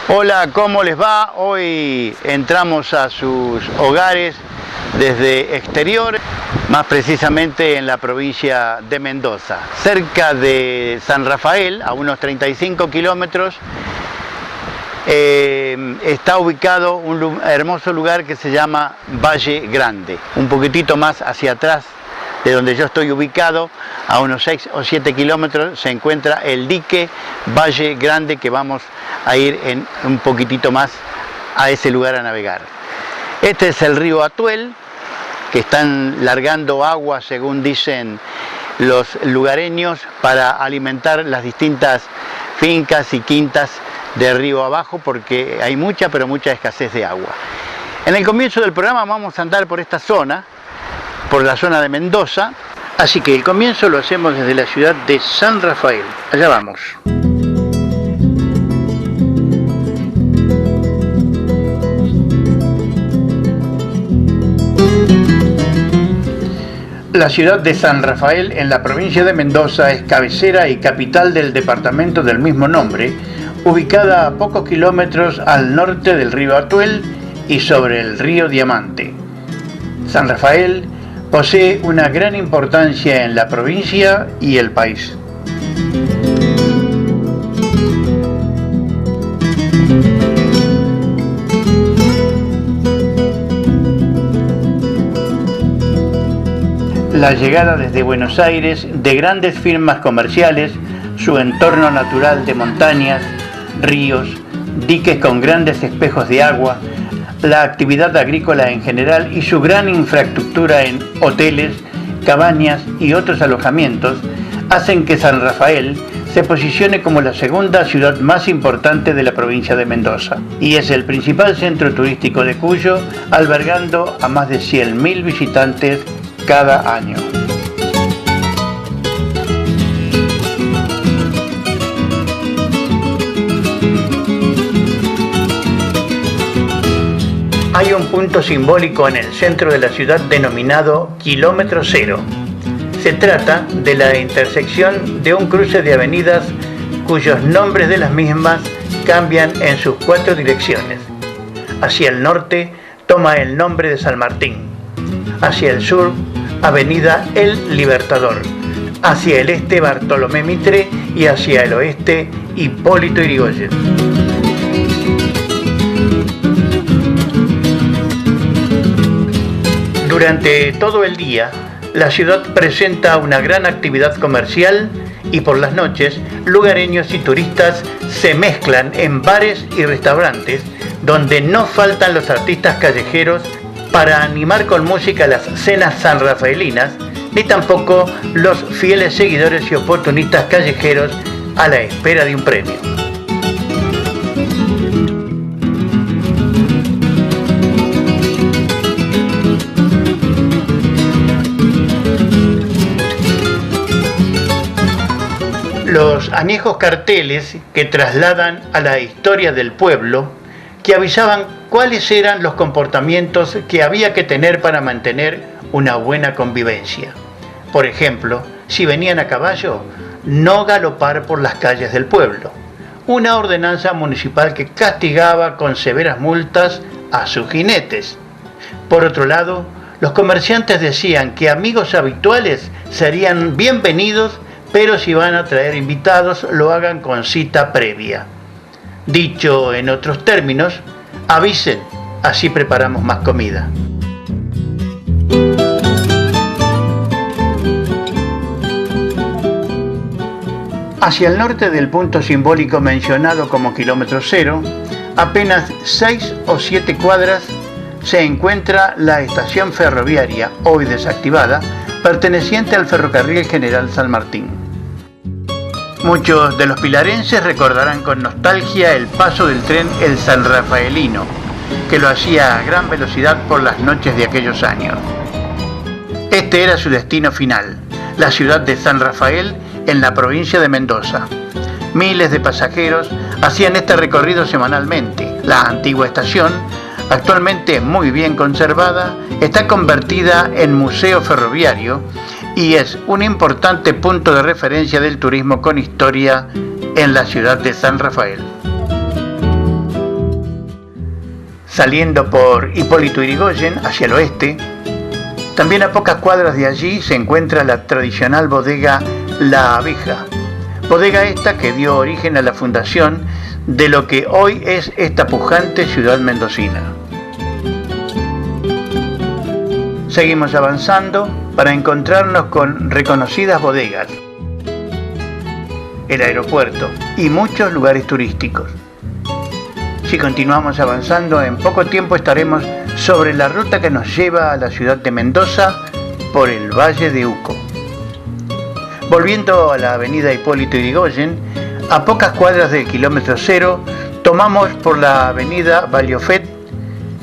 Hola, ¿cómo les va? Hoy entramos a sus hogares desde exterior, más precisamente en la provincia de Mendoza, cerca de San Rafael, a unos 35 kilómetros. Está ubicado un hermoso lugar que se llama Valle Grande. Un poquitito más hacia atrás de donde yo estoy ubicado, a unos 6 o 7 kilómetros, se encuentra el dique Valle Grande, que vamos a ir en un poquitito más a ese lugar a navegar. Este es el río Atuel, que están largando agua, según dicen los lugareños, para alimentar las distintas fincas y quintas de río abajo, porque hay mucha, pero mucha escasez de agua. En el comienzo del programa vamos a andar por esta zona, por la zona de Mendoza, así que el comienzo lo hacemos desde la ciudad de San Rafael. Allá vamos. La ciudad de San Rafael, en la provincia de Mendoza, es cabecera y capital del departamento del mismo nombre, ubicada a pocos kilómetros al norte del río Atuel y sobre el río Diamante. San Rafael posee una gran importancia en la provincia y el país. La llegada desde Buenos Aires de grandes firmas comerciales, su entorno natural de montañas, ríos, diques con grandes espejos de agua, la actividad agrícola en general y su gran infraestructura en hoteles, cabañas y otros alojamientos hacen que San Rafael se posicione como la segunda ciudad más importante de la provincia de Mendoza y es el principal centro turístico de Cuyo, albergando a más de 100.000 visitantes cada año. Hay un punto simbólico en el centro de la ciudad denominado Kilómetro Cero. Se trata de la intersección de un cruce de avenidas cuyos nombres de las mismas cambian en sus 4 direcciones. Hacia el norte toma el nombre de San Martín, hacia el sur Avenida El Libertador, hacia el este Bartolomé Mitre y hacia el oeste Hipólito Yrigoyen. Durante todo el día, la ciudad presenta una gran actividad comercial y por las noches, lugareños y turistas se mezclan en bares y restaurantes donde no faltan los artistas callejeros para animar con música las cenas sanrafaelinas, ni tampoco los fieles seguidores y oportunistas callejeros a la espera de un premio. Los añejos carteles que trasladan a la historia del pueblo, que avisaban cuáles eran los comportamientos que había que tener para mantener una buena convivencia. Por ejemplo, si venían a caballo, no galopar por las calles del pueblo. Una ordenanza municipal que castigaba con severas multas a sus jinetes. Por otro lado, los comerciantes decían que amigos habituales serían bienvenidos, pero si van a traer invitados, lo hagan con cita previa. Dicho en otros términos, avisen, así preparamos más comida. Hacia el norte del punto simbólico mencionado como Kilómetro Cero, apenas 6 o 7 cuadras, se encuentra la estación ferroviaria, hoy desactivada, perteneciente al Ferrocarril General San Martín. Muchos de los pilarenses recordarán con nostalgia el paso del tren El Sanrafaelino, que lo hacía a gran velocidad por las noches de aquellos años. Este era su destino final, la ciudad de San Rafael en la provincia de Mendoza. Miles de pasajeros hacían este recorrido semanalmente. La antigua estación, actualmente muy bien conservada, está convertida en museo ferroviario y es un importante punto de referencia del turismo con historia en la ciudad de San Rafael. saliendo por Hipólito Yrigoyen hacia el oeste. También a pocas cuadras de allí se encuentra la tradicional bodega La Abeja, bodega esta que dio origen a la fundación de lo que hoy es esta pujante ciudad mendocina. Seguimos avanzando para encontrarnos con reconocidas bodegas, el aeropuerto y muchos lugares turísticos. Si continuamos avanzando, en poco tiempo estaremos sobre la ruta que nos lleva a la ciudad de Mendoza por el Valle de Uco. Volviendo a la avenida Hipólito Yrigoyen, a pocas cuadras del kilómetro cero, tomamos por la avenida Valiofet,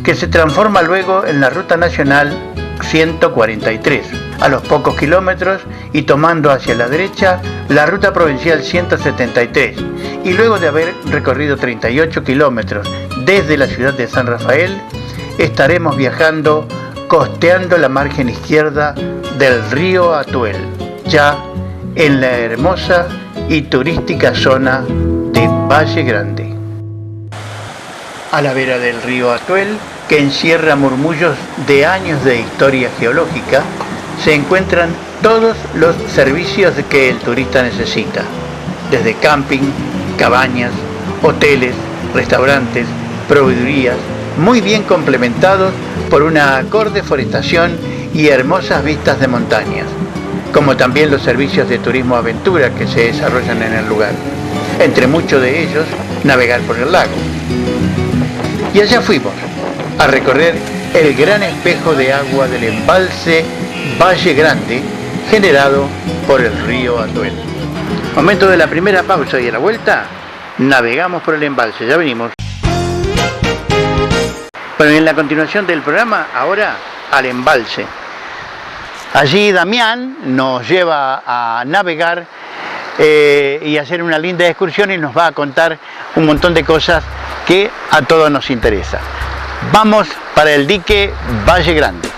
que se transforma luego en la ruta nacional 143. A los pocos kilómetros y tomando hacia la derecha la ruta provincial 173, y luego de haber recorrido 38 kilómetros desde la ciudad de San Rafael, estaremos viajando costeando la margen izquierda del río Atuel, ya en la hermosa y turística zona de Valle Grande. A la vera del río Atuel, que encierra murmullos de años de historia geológica, se encuentran todos los servicios que el turista necesita, desde camping, cabañas, hoteles, restaurantes, proveedurías, muy bien complementados por una acorde forestación y hermosas vistas de montañas, como también los servicios de turismo aventura que se desarrollan en el lugar, entre muchos de ellos navegar por el lago. Y allá fuimos a recorrer el gran espejo de agua del embalse Valle Grande, generado por el río Atuel. Momento de la primera pausa y a la vuelta navegamos por el embalse, ya venimos. Bueno, y en la continuación del programa, ahora al embalse. Allí Damián nos lleva a navegar y hacer una linda excursión y nos va a contar un montón de cosas que a todos nos interesa. Vamos para el dique Valle Grande.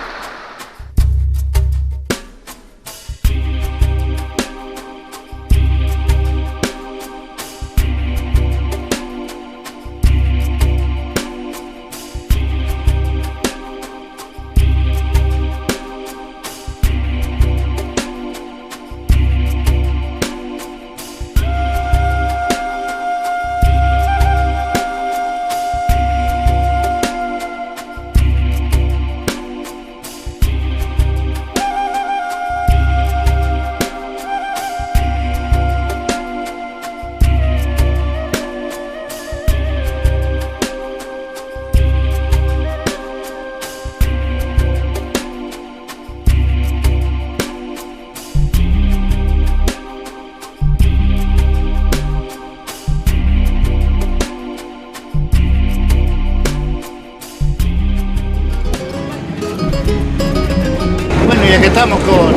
Estamos con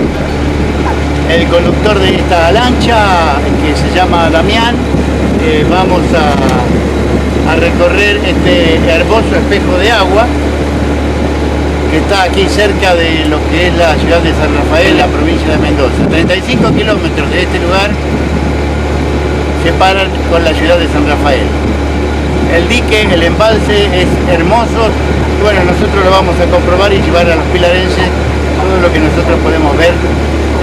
el conductor de esta lancha que se llama Damián. Vamos a recorrer este hermoso espejo de agua que está aquí cerca de lo que es la ciudad de San Rafael, la provincia de Mendoza. 35 kilómetros de este lugar separan con la ciudad de San Rafael. El dique, el embalse es hermoso y bueno, nosotros lo vamos a comprobar y llevar a los pilarenses todo lo que nosotros podemos ver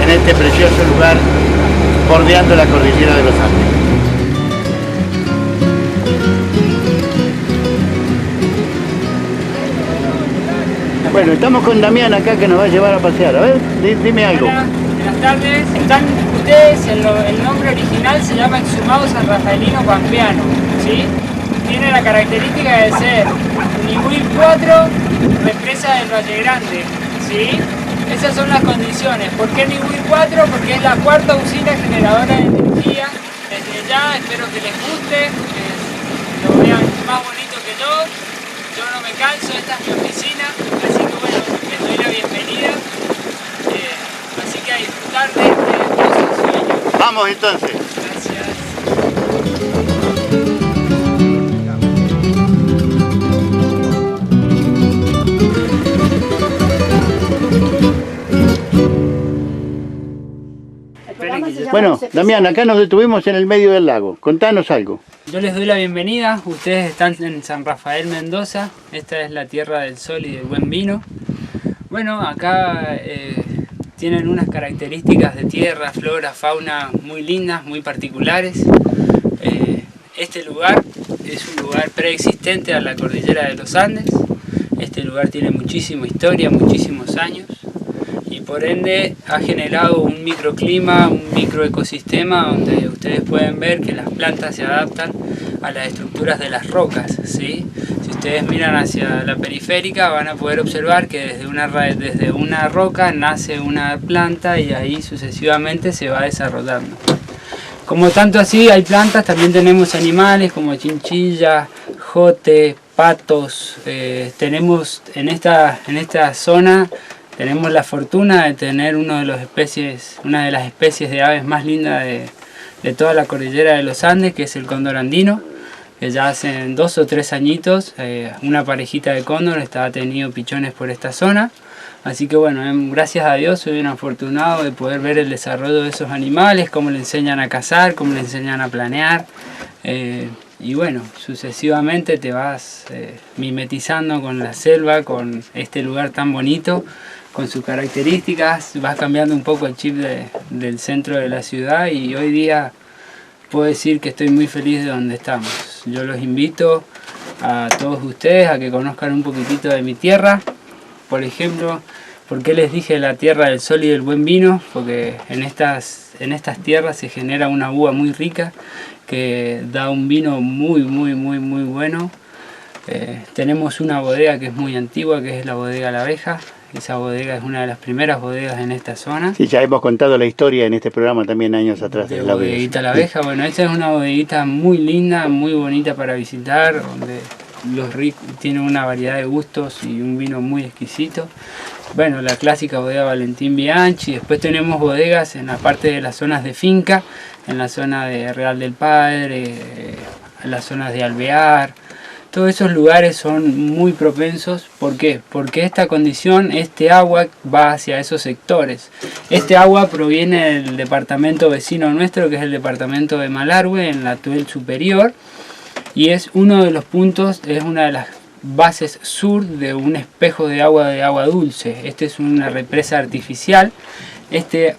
en este precioso lugar bordeando la cordillera de los Andes. Bueno, estamos con Damián acá que nos va a llevar a pasear. A ver, dime algo. Buenas tardes. Están ustedes, el nombre original se llama Exhumado San Rafaelino Pampeano, ¿sí? Tiene la característica de ser Niwil 4, represa del Valle Grande, ¿sí? Esas son las condiciones. ¿Por qué Niwil 4? Porque es la cuarta usina generadora de energía. Desde ya espero que les guste, que lo vean más bonito que yo. Yo no me canso, esta es mi oficina, así que bueno, les doy la bienvenida. Así que a disfrutar de este hermoso sueño. Vamos entonces. Gracias. Bueno, Damián, acá nos detuvimos en el medio del lago. Contanos algo. Yo les doy la bienvenida. Ustedes están en San Rafael, Mendoza. Esta es la tierra del sol y del buen vino. Bueno, acá tienen unas características de tierra, flora, fauna muy lindas, muy particulares. Este lugar es un lugar preexistente a la cordillera de los Andes. Este lugar tiene muchísima historia, muchísimos años, y por ende ha generado un microclima, un microecosistema donde ustedes pueden ver que las plantas se adaptan a las estructuras de las rocas, ¿sí? Si ustedes miran hacia la periférica van a poder observar que desde una roca nace una planta y ahí sucesivamente se va desarrollando. Como tanto así hay plantas, también tenemos animales como chinchilla, jote, patos. Tenemos en esta zona tenemos la fortuna de tener una de las especies de aves más lindas de toda la cordillera de los Andes, que es el cóndor andino, que ya hace 2 o 3 añitos una parejita de cóndor ha tenido pichones por esta zona. Así que bueno, gracias a Dios soy un afortunado de poder ver el desarrollo de esos animales, cómo le enseñan a cazar, cómo le enseñan a planear. Y bueno, sucesivamente te vas mimetizando con la selva, con este lugar tan bonito, con sus características. Vas cambiando un poco el chip del centro de la ciudad y hoy día puedo decir que estoy muy feliz de donde estamos. Yo los invito a todos ustedes a que conozcan un poquitito de mi tierra. Por ejemplo, ¿por qué les dije la tierra del sol y del buen vino? Porque en estas tierras se genera una uva muy rica que da un vino muy bueno. Tenemos una bodega que es muy antigua, que es la bodega La Abeja. Esa bodega es una de las primeras bodegas en esta zona. Sí, ya hemos contado la historia en este programa también años atrás de La bodeguita La Abeja. Bueno, esta es una bodeguita muy linda, muy bonita para visitar, donde tiene una variedad de gustos y un vino muy exquisito. Bueno, la clásica bodega Valentín Bianchi. Después tenemos bodegas en la parte de las zonas de finca, en la zona de Real del Padre, en las zonas de Alvear. Todos esos lugares son muy propensos. ¿Por qué? Porque esta condición, este agua va hacia esos sectores. Este agua proviene del departamento vecino nuestro, que es el departamento de Malargüe, en la Tuel Superior. Y es uno de los puntos, es una de las bases sur de un espejo de agua dulce. Este es una represa artificial.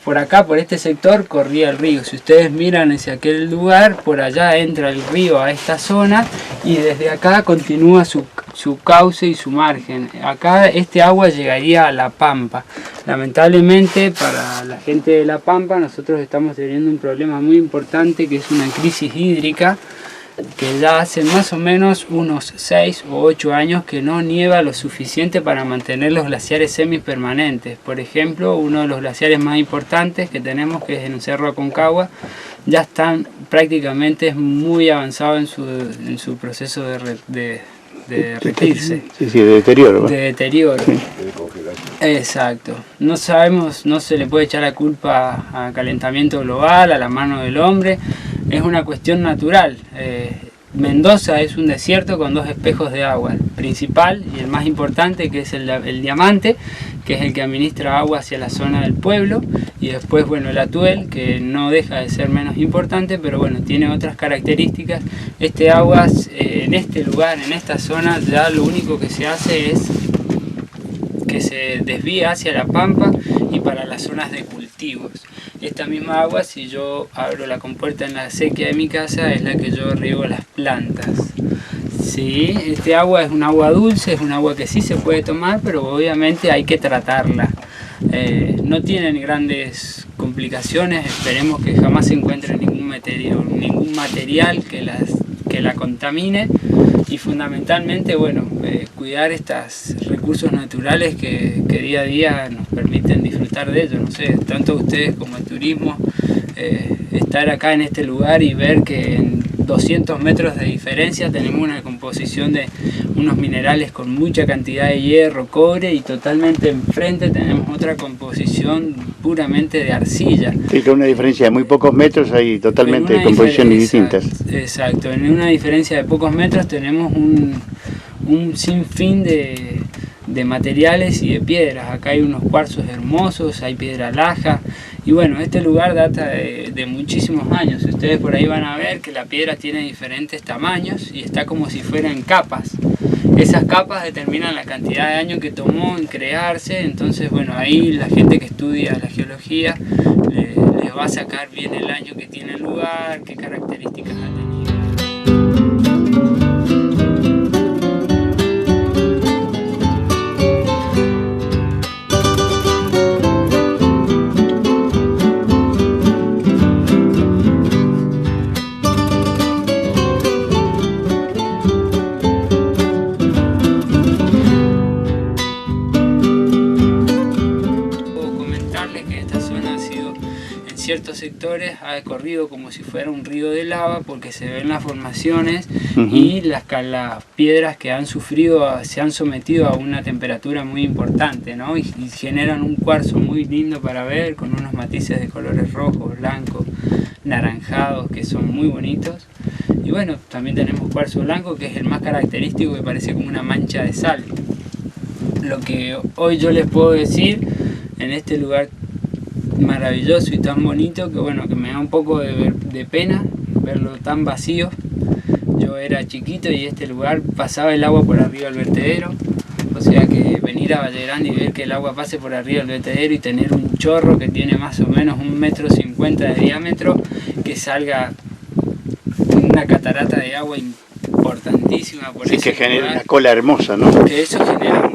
Por acá, por este sector, corría el río. Si ustedes miran hacia aquel lugar, por allá entra el río a esta zona y desde acá continúa su cauce y su margen. Acá este agua llegaría a La Pampa. Lamentablemente para la gente de La Pampa nosotros estamos teniendo un problema muy importante, que es una crisis hídrica, que ya hace más o menos unos 6 o 8 años que no nieva lo suficiente para mantener los glaciares semipermanentes. Por ejemplo, uno de los glaciares más importantes que tenemos, que es en el Cerro Aconcagua, ya están prácticamente muy avanzados en su proceso de derretirse. Sí, de deterioro. De deterioro. Sí. Exacto. No sabemos, no se le puede echar la culpa al calentamiento global, a la mano del hombre. Es una cuestión natural. Mendoza es un desierto con 2 espejos de agua, el principal y el más importante, que es el Diamante, que es el que administra agua hacia la zona del pueblo, y después bueno, el Atuel, que no deja de ser menos importante, pero bueno, tiene otras características. Este agua en este lugar, en esta zona, ya lo único que se hace es que se desvía hacia la pampa y para las zonas de cultivos. Esta misma agua, si yo abro la compuerta en la acequia de mi casa, es la que yo riego las plantas. Sí, este agua es un agua dulce, es un agua que sí se puede tomar, pero obviamente hay que tratarla. No tienen grandes complicaciones, esperemos que jamás se encuentre ningún material que la contamine, y fundamentalmente bueno, cuidar estos recursos naturales que día a día nos permiten disfrutar de ellos. No sé, tanto ustedes como el turismo, estar acá en este lugar y ver que en 200 metros de diferencia tenemos una composición de unos minerales con mucha cantidad de hierro, cobre, y totalmente enfrente tenemos otra composición puramente de arcilla. Sí, con una diferencia de muy pocos metros hay totalmente composiciones distintas. Exacto, en una diferencia de pocos metros tenemos un sinfín de de materiales y de piedras. Acá hay unos cuarzos hermosos, hay piedra laja, y bueno, este lugar data de muchísimos años. Ustedes por ahí van a ver que la piedra tiene diferentes tamaños y está como si fueran capas. Esas capas determinan la cantidad de años que tomó en crearse. Entonces bueno, ahí la gente que estudia la geología les va a sacar bien el año que tiene el lugar, qué características ha tenido. Ciertos sectores ha corrido como si fuera un río de lava porque se ven las formaciones y las piedras que han sufrido, se han sometido a una temperatura muy importante, ¿no? Y generan un cuarzo muy lindo para ver, con unos matices de colores rojos, blancos, naranjados, que son muy bonitos. Y bueno, también tenemos cuarzo blanco, que es el más característico, que parece como una mancha de sal. Lo que hoy yo les puedo decir en este lugar maravilloso y tan bonito, que bueno, que me da un poco de pena verlo tan vacío. Yo era chiquito y este lugar pasaba el agua por arriba del vertedero, o sea que venir a Valle Grande y ver que el agua pase por arriba del vertedero y tener un chorro que tiene más o menos 1,50 m de diámetro, que salga una catarata de agua importantísima por sí, que genera una cola hermosa, ¿no? Que eso genera.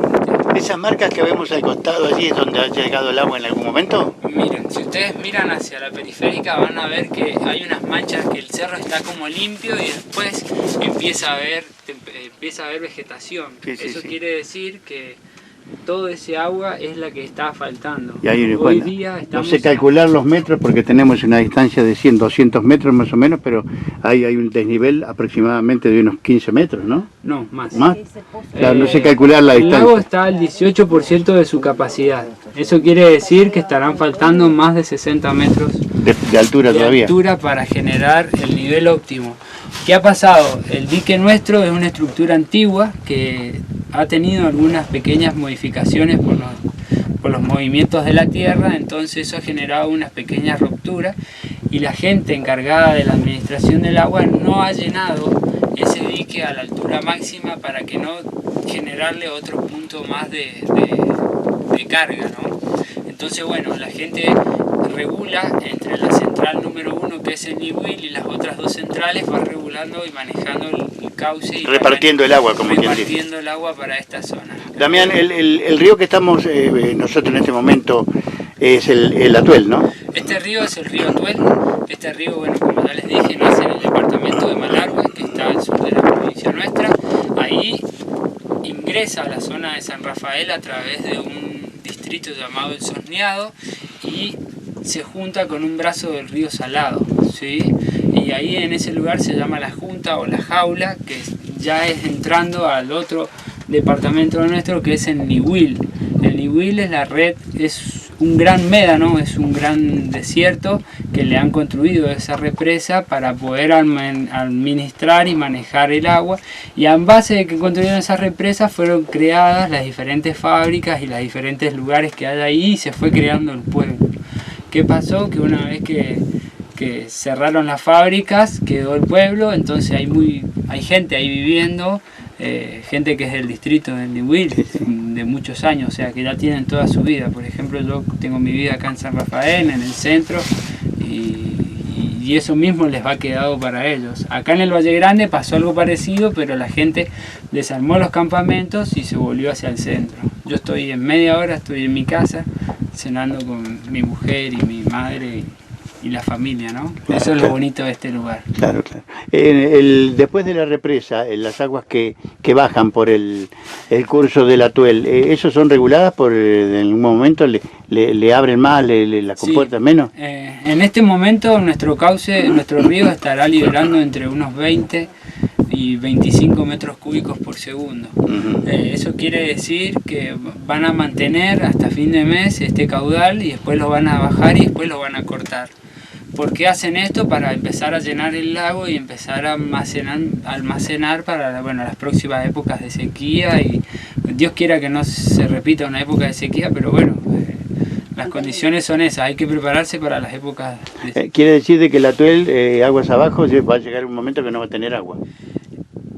¿Esas marcas que vemos al costado allí es donde ha llegado el agua en algún momento? Miren, si ustedes miran hacia la periférica van a ver que hay unas manchas, que el cerro está como limpio y después empieza a haber vegetación. Eso quiere decir que todo ese agua es la que está faltando. Y ahí, Hoy día estamos... No sé calcular los metros porque tenemos una distancia de 100, 200 metros más o menos, pero ahí hay un desnivel aproximadamente de unos 15 metros, ¿no? No, más. ¿Más? Claro, no sé calcular la distancia. El lago está al 18% de su capacidad. Eso quiere decir que estarán faltando más de 60 metros de altura todavía. Altura para generar el nivel óptimo. ¿Qué ha pasado? El dique nuestro es una estructura antigua que ha tenido algunas pequeñas modificaciones por los movimientos de la tierra, entonces eso ha generado unas pequeñas rupturas y la gente encargada de la administración del agua no ha llenado ese dique a la altura máxima para que no generarle otro punto más de carga, ¿no? Entonces bueno, la gente regula entre la central número 1, que es el Ñihuil, y las otras dos centrales, va regulando y manejando el cauce y repartiendo el agua, como quien dice. Repartiendo el agua para esta zona. Damián, el río que estamos nosotros en este momento es el Atuel, ¿no? Este río es el río Atuel. Este río, bueno, como ya les dije, nace en el departamento de Malargüe, que está al sur de la provincia nuestra. Ahí ingresa a la zona de San Rafael a través de un distrito llamado El Sosneado y se junta con un brazo del río Salado, ¿sí? Y ahí en ese lugar se llama La Junta o La Jaula, que ya es entrando al otro departamento nuestro, que es el Ñihuil. El Ñihuil es la red, es un gran médano, es un gran desierto que le han construido esa represa para poder administrar y manejar el agua, y en base de que construyeron esas represas fueron creadas las diferentes fábricas y los diferentes lugares que hay ahí y se fue creando el pueblo. ¿Qué pasó? Que una vez que cerraron las fábricas quedó el pueblo, entonces hay gente ahí viviendo, gente que es del distrito del Ñihuil, de muchos años, o sea que ya tienen toda su vida. Por ejemplo, yo tengo mi vida acá en San Rafael, en el centro, y eso mismo les va quedado para ellos. Acá en el Valle Grande pasó algo parecido, pero la gente desarmó los campamentos y se volvió hacia el centro. Yo estoy en media hora, estoy en mi casa, cenando con mi mujer y mi madre y la familia, ¿no? Claro, eso es lo bonito de este lugar. Claro, claro. Después de la represa, las aguas que bajan por el curso del Atuel, ¿esos son reguladas por en algún momento? ¿Le abren más, la compuertan menos? En este momento nuestro cauce, nuestro río estará liberando entre unos 20 y 25 metros cúbicos por segundo. Eso quiere decir que van a mantener hasta fin de mes este caudal y después lo van a bajar y después lo van a cortar. ¿Por qué hacen esto? Para empezar a llenar el lago y empezar a almacenar para las próximas épocas de sequía y Dios quiera que no se repita una época de sequía, pero bueno, las condiciones son esas, hay que prepararse para las épocas de... Quiere decir de que el Atuel, aguas abajo, va a llegar un momento que no va a tener agua,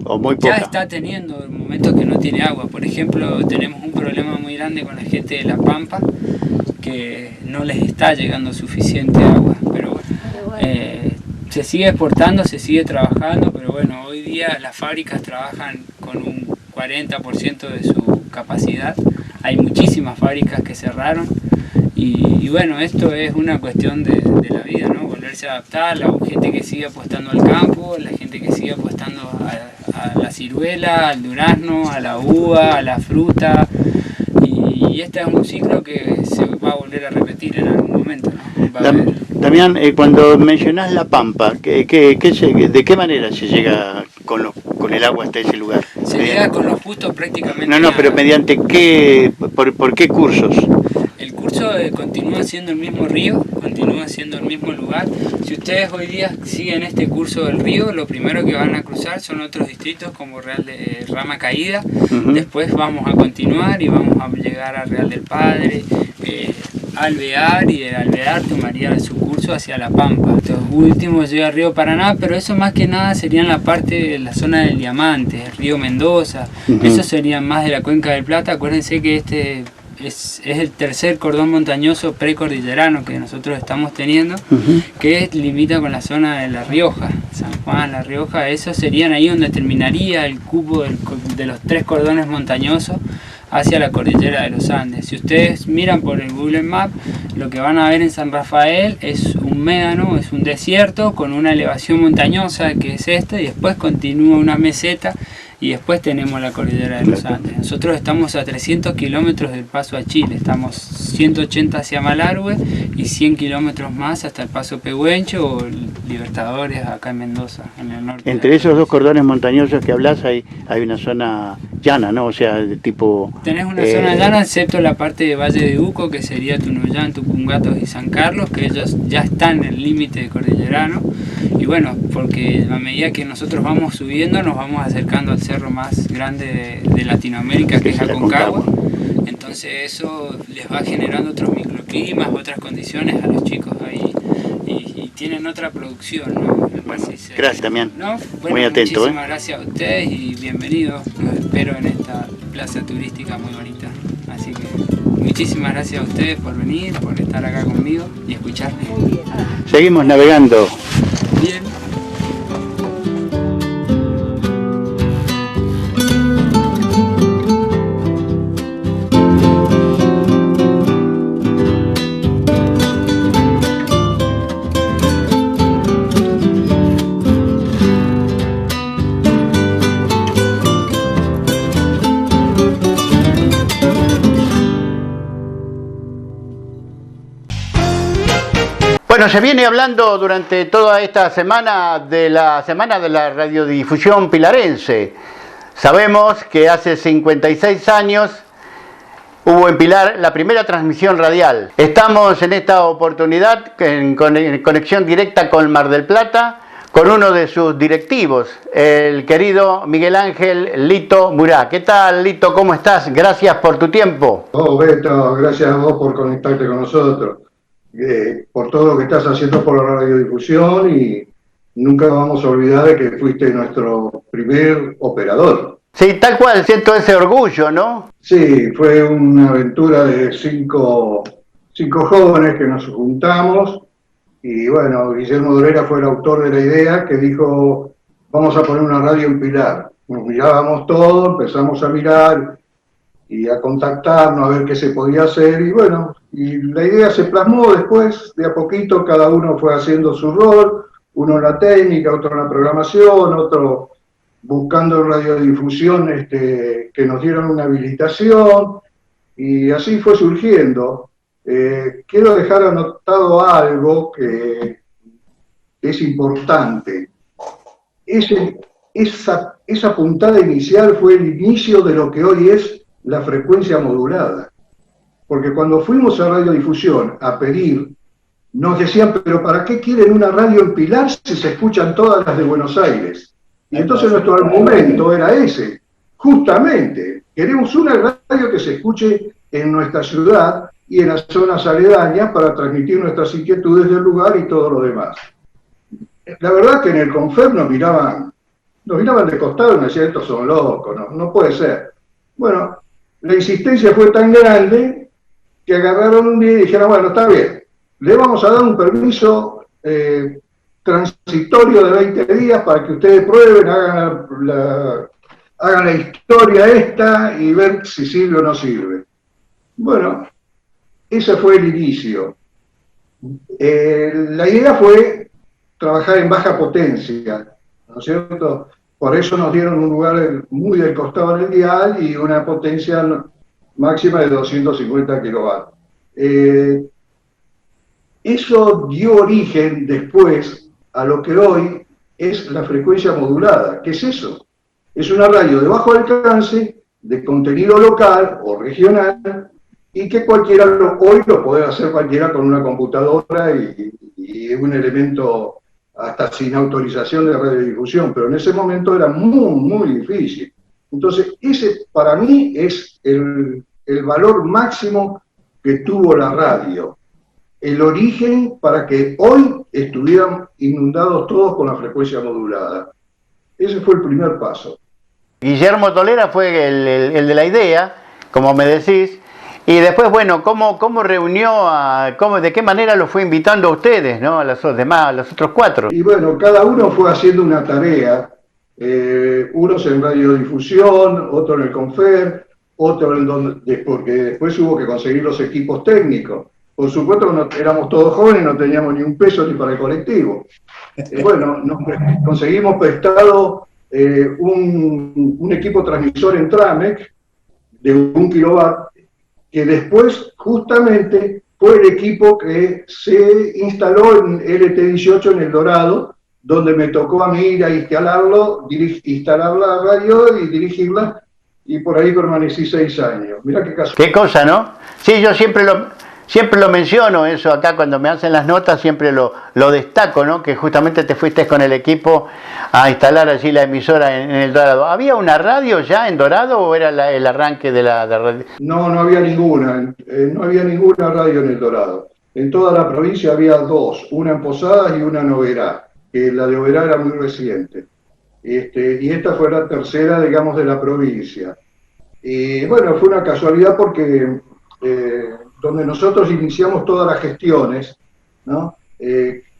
o muy poca. Ya está teniendo momentos que no tiene agua. Por ejemplo, tenemos un problema muy grande con la gente de La Pampa, que no les está llegando suficiente agua, pero bueno, se sigue exportando, se sigue trabajando, pero bueno, hoy día las fábricas trabajan con un 40% de su capacidad. Hay muchísimas fábricas que cerraron y bueno, esto es una cuestión de la vida, ¿no? Volverse a adaptar, la gente que sigue apostando al campo, la gente que sigue apostando a la ciruela, al durazno, a la uva, a la fruta, y este es un ciclo que se va a volver a repetir en algún momento, ¿no? Damián, cuando mencionás La Pampa, ¿de qué manera se llega con el agua hasta ese lugar? Se llega con lo justo prácticamente. No, pero ¿mediante qué, por qué cursos? El curso continúa siendo el mismo río, continúa siendo el mismo lugar. Si ustedes hoy día siguen este curso del río, lo primero que van a cruzar son otros distritos como Real de Rama Caída. Después vamos a continuar y vamos a llegar a Real del Padre, Alvear, y del Alvear tomaría su curso hacia La Pampa. Los últimos llega al río Paraná, pero eso más que nada sería en la parte de la zona del Diamante, el río Mendoza. Eso sería más de la Cuenca del Plata. Acuérdense que este es el tercer cordón montañoso precordillerano que nosotros estamos teniendo, que limita con la zona de La Rioja, San Juan, La Rioja. Esos serían ahí donde terminaría el cupo de los 3 cordones montañosos hacia la cordillera de los Andes. Si ustedes miran por el Google Maps, lo que van a ver en San Rafael es un médano, es un desierto con una elevación montañosa que es esta, y después continúa una meseta y después tenemos la cordillera de los Andes. Nosotros estamos a 300 kilómetros del paso a Chile, estamos 180 hacia Malargüe y 100 kilómetros más hasta el paso Pehuenche o Libertadores acá en Mendoza, en el norte. Entre esos 2 cordones montañosos que hablas hay una zona llana, ¿no? O sea, de tipo... Tenés una zona llana, excepto la parte de Valle de Uco, que sería Tunuyán, Tupungatos y San Carlos, que ellos ya están en el límite cordillerano. Y bueno, porque a medida que nosotros vamos subiendo, nos vamos acercando al cerro más grande de Latinoamérica, que es Aconcagua. Entonces eso les va generando otros microclimas, otras condiciones a los chicos ahí, y tienen otra producción, ¿no? Gracias, Damián. ¿No? Bueno, muy atento. Muchísimas gracias a ustedes y bienvenidos. Los espero en esta plaza turística muy bonita. Así que muchísimas gracias a ustedes por venir, por estar acá conmigo y escucharme. Seguimos navegando. Bien. Bueno, se viene hablando durante toda esta semana de la radiodifusión pilarense. Sabemos que hace 56 años hubo en Pilar la primera transmisión radial. Estamos en esta oportunidad en conexión directa con Mar del Plata, con uno de sus directivos, el querido Miguel Ángel Lito Murá. ¿Qué tal, Lito? ¿Cómo estás? Gracias por tu tiempo. Oh, Beto, gracias a vos por conectarte con nosotros. Por todo lo que estás haciendo por la radiodifusión, y nunca vamos a olvidar de que fuiste nuestro primer operador. Sí, tal cual, siento ese orgullo, ¿no? Sí, fue una aventura de cinco jóvenes que nos juntamos, y bueno, Guillermo Dorera fue el autor de la idea, que dijo, vamos a poner una radio en Pilar. Nos mirábamos todos, empezamos a mirar y a contactarnos, a ver qué se podía hacer, y bueno, y la idea se plasmó después, de a poquito cada uno fue haciendo su rol, uno en la técnica, otro en la programación, otro buscando radiodifusión que nos dieran una habilitación, y así fue surgiendo. Quiero dejar anotado algo que es importante. Esa puntada inicial fue el inicio de lo que hoy es la frecuencia modulada. Porque cuando fuimos a radiodifusión a pedir, nos decían, pero ¿para qué quieren una radio en Pilar si se escuchan todas las de Buenos Aires? Y entonces nuestro argumento era ese. justamente, queremos una radio que se escuche en nuestra ciudad y en las zonas aledañas para transmitir nuestras inquietudes del lugar y todo lo demás. La verdad que en el Confer nos miraban de costado y me decían, estos son locos, no puede ser. Bueno, la insistencia fue tan grande que agarraron un día y dijeron, bueno, está bien, le vamos a dar un permiso transitorio de 20 días para que ustedes prueben, hagan la historia esta y ver si sirve o no sirve. Bueno, ese fue el inicio. La idea fue trabajar en baja potencia, ¿no es cierto? Por eso nos dieron un lugar muy del costado del dial y una potencia máxima de 250 kilovatios. Eso dio origen después a lo que hoy es la frecuencia modulada. ¿Qué es eso? Es una radio de bajo alcance, de contenido local o regional, y que hoy lo puede hacer cualquiera con una computadora y un elemento hasta sin autorización de radiodifusión, pero en ese momento era muy difícil. Entonces, ese para mí es el valor máximo que tuvo la radio, el origen para que hoy estuvieran inundados todos con la frecuencia modulada. Ese fue el primer paso. Guillermo Tolera fue el de la idea, como me decís, y después, bueno, ¿cómo reunió, de qué manera lo fue invitando a ustedes, ¿no? A los demás, a los otros 4? Y bueno, cada uno fue haciendo una tarea, unos en radiodifusión, otro en el Confer, otro porque después hubo que conseguir los equipos técnicos. Por supuesto, éramos todos jóvenes, no teníamos ni un peso ni para el colectivo. Bueno, conseguimos prestado un equipo transmisor en Tramec de 1 kilowatt, que después justamente fue el equipo que se instaló en LT18 en El Dorado, donde me tocó a mí ir a instalarlo, instalar la radio y dirigirla, y por ahí permanecí 6 años. Mirá qué caso. Qué cosa, ¿no? Sí, yo siempre lo menciono eso acá cuando me hacen las notas, siempre lo destaco, ¿no? Que justamente te fuiste con el equipo a instalar allí la emisora en El Dorado. ¿Había una radio ya en Dorado o era el arranque de la radio? No había ninguna, no había ninguna radio en El Dorado. En toda la provincia había 2, una en Posadas y una en Oberá, que la de Oberá era muy reciente. Y esta fue la tercera, digamos, de la provincia. Y bueno, fue una casualidad porque donde nosotros iniciamos todas las gestiones, ¿no?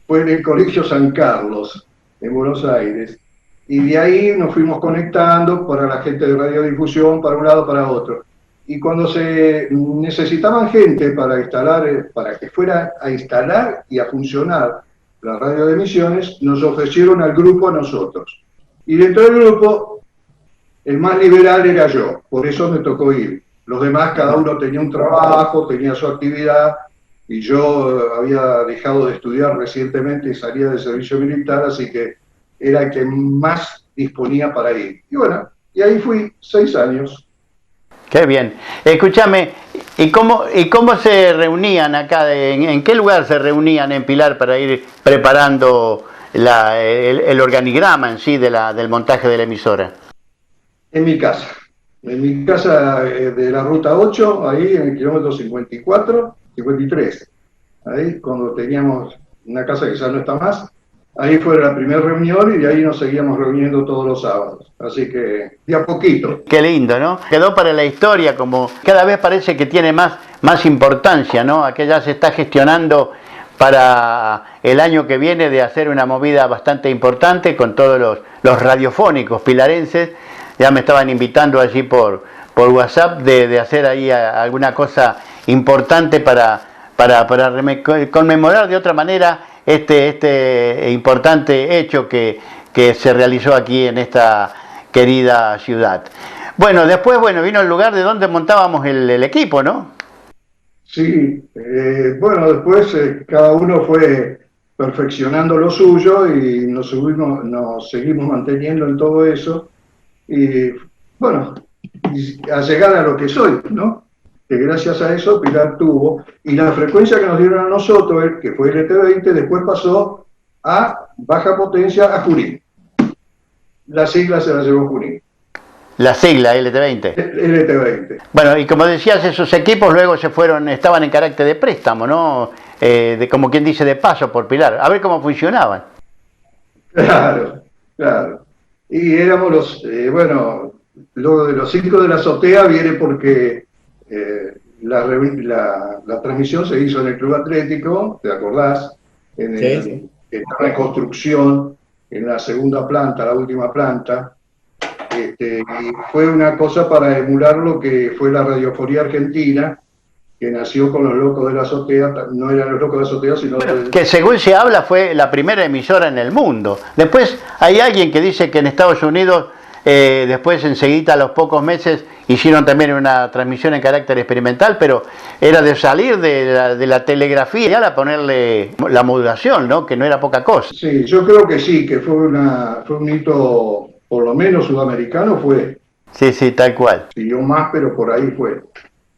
Fue en el Colegio San Carlos, en Buenos Aires, y de ahí nos fuimos conectando para la gente de radiodifusión, para un lado, para otro. Y cuando se necesitaban gente para instalar, para que fuera a instalar y a funcionar la radio de emisiones, nos ofrecieron al grupo a nosotros. Y dentro del grupo, el más liberal era yo, por eso me tocó ir. Los demás, cada uno tenía un trabajo, tenía su actividad, y yo había dejado de estudiar recientemente y salía del servicio militar, así que era el que más disponía para ir. Y bueno, y ahí fui 6 años. Qué bien. Escúchame, ¿y cómo se reunían acá? ¿En qué lugar se reunían en Pilar para ir preparando el organigrama en sí del montaje de la emisora? En mi casa. En mi casa de la Ruta 8, ahí en el kilómetro 53, ahí cuando teníamos una casa que ya no está más, ahí fue la primera reunión y de ahí nos seguíamos reuniendo todos los sábados, así que de a poquito. Qué lindo, ¿no? Quedó para la historia, como cada vez parece que tiene más importancia, ¿no? Aquella se está gestionando para el año que viene de hacer una movida bastante importante con todos los radiofónicos pilarenses. Ya me estaban invitando allí por WhatsApp de hacer ahí alguna cosa importante para conmemorar de otra manera este importante hecho que se realizó aquí en esta querida ciudad. Bueno, después vino el lugar de donde montábamos el equipo, ¿no? Sí, bueno, después cada uno fue perfeccionando lo suyo y nos seguimos manteniendo en todo eso. Y bueno, a llegar a lo que soy, ¿no? Que gracias a eso Pilar tuvo, y la frecuencia que nos dieron a nosotros, que fue el LT20, después pasó a baja potencia a Junín. La sigla se la llevó Junín. La sigla LT20. LT20. Bueno, y como decías, esos equipos luego estaban en carácter de préstamo, ¿no? Como quien dice, de paso por Pilar. A ver cómo funcionaban. Claro, claro. Y éramos bueno, lo de los 5 de la azotea viene porque la transmisión se hizo en el Club Atlético, ¿te acordás? Sí. Estaba en construcción, en la segunda planta, la última planta. Y fue una cosa para emular lo que fue la radiofonía argentina, que nació con los locos de la azotea, no eran los locos de la azotea, sino... Bueno, que según se habla fue la primera emisora en el mundo. Después hay alguien que dice que en Estados Unidos, después enseguida a los pocos meses, hicieron también una transmisión en carácter experimental, pero era de salir de la telegrafía y a ponerle la modulación, ¿no? Que no era poca cosa. Sí, yo creo que sí, que fue un hito, por lo menos sudamericano fue. Sí, sí, tal cual. Siguió más, pero por ahí fue.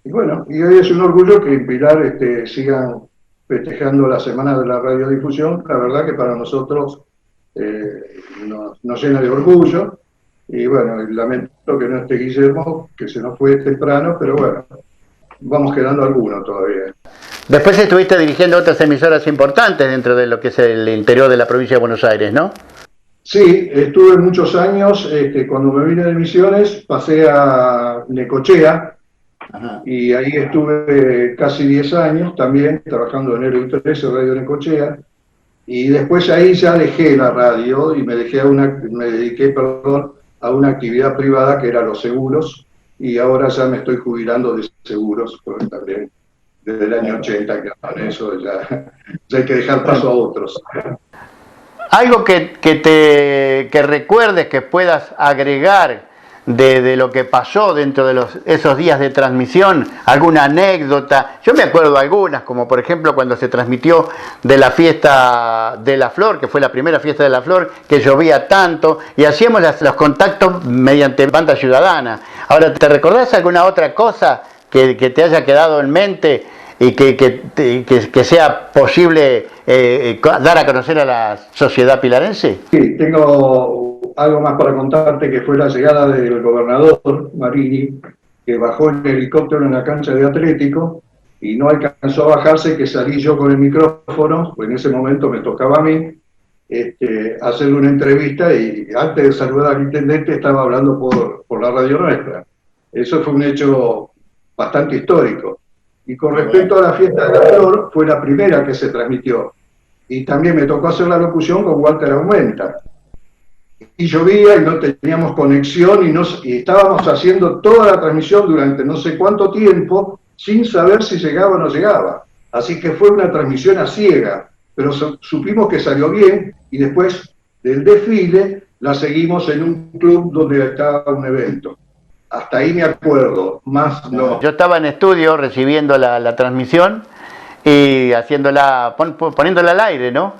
Y bueno, y hoy es un orgullo que en Pilar sigan festejando la Semana de la Radiodifusión. La verdad que para nosotros nos llena de orgullo. Y bueno, lamento que no esté Guillermo, que se nos fue temprano, pero bueno, vamos quedando algunos todavía. Después estuviste dirigiendo otras emisoras importantes dentro de lo que es el interior de la provincia de Buenos Aires, ¿no? Sí, estuve muchos años, cuando me vine de Misiones, pasé a Necochea. Ajá. Y ahí estuve casi 10 años también trabajando en el 13 Radio Necochea, y después ahí ya dejé la radio y me dediqué a una actividad privada que era los seguros, y ahora ya me estoy jubilando de seguros, porque también desde el año 80 que con eso ya hay que dejar paso a otros. Algo que recuerdes, que puedas agregar de lo que pasó dentro de esos días de transmisión, alguna anécdota. Yo me acuerdo de algunas, como por ejemplo cuando se transmitió de la fiesta de la Flor, que fue la primera fiesta de la Flor, que llovía tanto, y hacíamos los contactos mediante banda ciudadana. Ahora, ¿te recordás alguna otra cosa que te haya quedado en mente y que sea posible dar a conocer a la sociedad pilarense? Sí, tengo algo más para contarte, que fue la llegada del gobernador Marini, que bajó en helicóptero en la cancha de Atlético y no alcanzó a bajarse, que salí yo con el micrófono, pues en ese momento me tocaba a mí hacerle una entrevista, y antes de saludar al intendente estaba hablando por la radio nuestra. Eso fue un hecho bastante histórico. Y con respecto a la fiesta de la Flor, fue la primera que se transmitió. Y también me tocó hacer la locución con Walter Aumenta. Y llovía y no teníamos conexión y estábamos haciendo toda la transmisión durante no sé cuánto tiempo sin saber si llegaba o no llegaba. Así que fue una transmisión a ciega, pero supimos que salió bien, y después del desfile la seguimos en un club donde estaba un evento. Hasta ahí me acuerdo, más no. Yo estaba en estudio recibiendo la transmisión y poniéndola al aire, ¿no?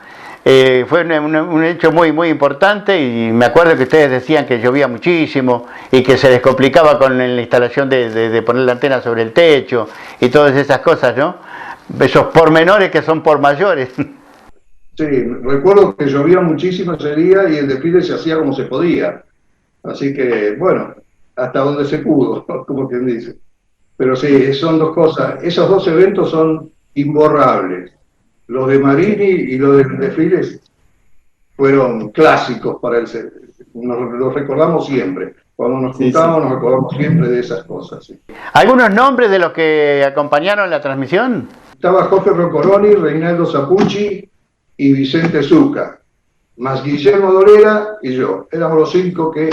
Fue un hecho muy, muy importante, y me acuerdo que ustedes decían que llovía muchísimo y que se les complicaba con la instalación de poner la antena sobre el techo y todas esas cosas, ¿no? Esos pormenores que son por mayores. Sí, recuerdo que llovía muchísimo ese día y el desfile se hacía como se podía. Así que, bueno, hasta donde se pudo, como quien dice. Pero sí, son dos cosas. Esos dos eventos son imborrables. Los de Marini y los del desfile fueron clásicos para los recordamos siempre. Cuando nos juntamos nos recordamos siempre de esas cosas. Sí. ¿Algunos nombres de los que acompañaron la transmisión? Estaba Jorge Roccoroni, Reinaldo Sapucci y Vicente Zucca, más Guillermo Dolera y yo. Éramos los 5 que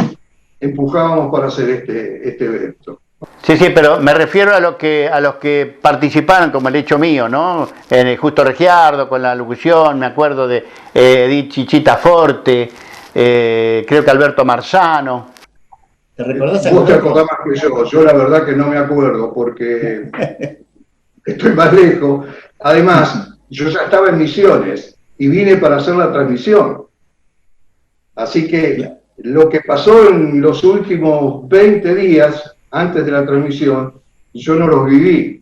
empujábamos para hacer este evento. Sí, sí, pero me refiero a los que participaron, como el hecho mío, ¿no? En Justo Regiardo, con la locución, me acuerdo de Edith Chichita Forte, creo que Alberto Marzano. ¿Te recordás? Vos te acordás más que yo la verdad que no me acuerdo, porque estoy más lejos. Además, yo ya estaba en Misiones y vine para hacer la transmisión. Así que lo que pasó en los últimos 20 días antes de la transmisión, yo no los viví.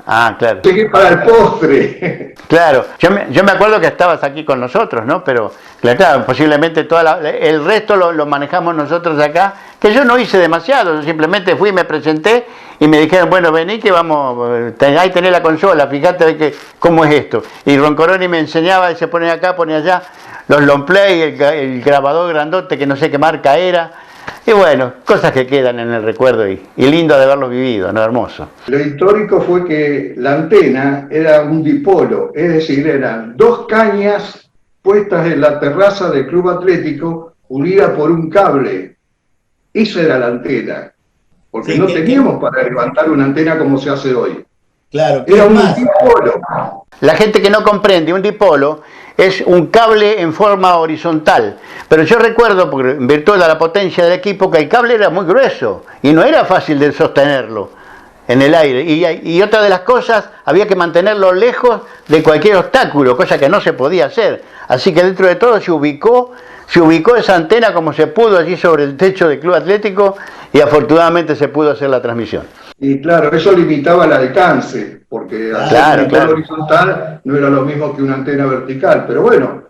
Ah, claro. Llegué para el postre. Claro, yo me acuerdo que estabas aquí con nosotros, ¿no? Pero, claro, posiblemente el resto lo manejamos nosotros acá, que yo no hice demasiado, yo simplemente fui, me presenté y me dijeron, bueno, vení que vamos, ahí tenés la consola, fíjate cómo es esto. Y Roncoroni me enseñaba, y se pone acá, pone allá, los long play, el grabador grandote que no sé qué marca era. Y bueno, cosas que quedan en el recuerdo y lindo de haberlo vivido, ¿no? Hermoso. Lo histórico fue que la antena era un dipolo, es decir, eran dos cañas puestas en la terraza del Club Atlético, unida por un cable. Esa era la antena, porque Sí, no teníamos para levantar una antena como se hace hoy. Claro, Era un más, dipolo. La gente que no comprende, un dipolo es un cable en forma horizontal. Pero yo recuerdo, porque en virtud de la potencia del equipo, que el cable era muy grueso y no era fácil de sostenerlo en el aire. Y otra de las cosas, había que mantenerlo lejos de cualquier obstáculo, cosa que no se podía hacer. Así que dentro de todo se ubicó esa antena como se pudo allí sobre el techo del Club Atlético y afortunadamente se pudo hacer la transmisión. Y claro, eso limitaba el alcance, porque hacer un dipolo horizontal no era lo mismo que una antena vertical. Pero bueno,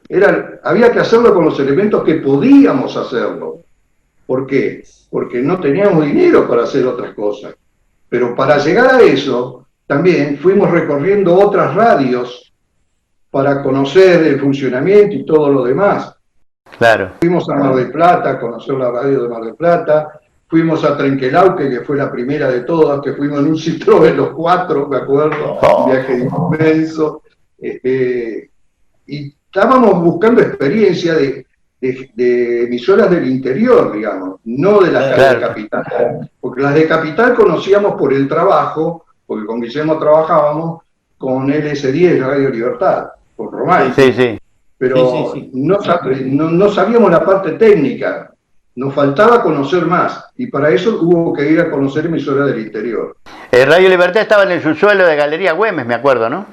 había que hacerlo con los elementos que podíamos hacerlo. ¿Por qué? Porque no teníamos dinero para hacer otras cosas. Pero para llegar a eso, también fuimos recorriendo otras radios para conocer el funcionamiento y todo lo demás. Claro. Fuimos a Mar del Plata, a conocer la radio de Mar del Plata, fuimos a Trenquelauque, que fue la primera de todas, que fuimos en un Citroën los cuatro, me acuerdo, un viaje inmenso, y estábamos buscando experiencia de emisoras del interior, digamos, no de las de capital, porque las de capital conocíamos por el trabajo, porque con Guillermo trabajábamos con LS10, Radio Libertad, con Romay. Sí, sí. Pero sí. No sabíamos la parte técnica, nos faltaba conocer más, y para eso hubo que ir a conocer emisoras del interior. Radio Libertad estaba en el subsuelo de Galería Güemes, me acuerdo, ¿no?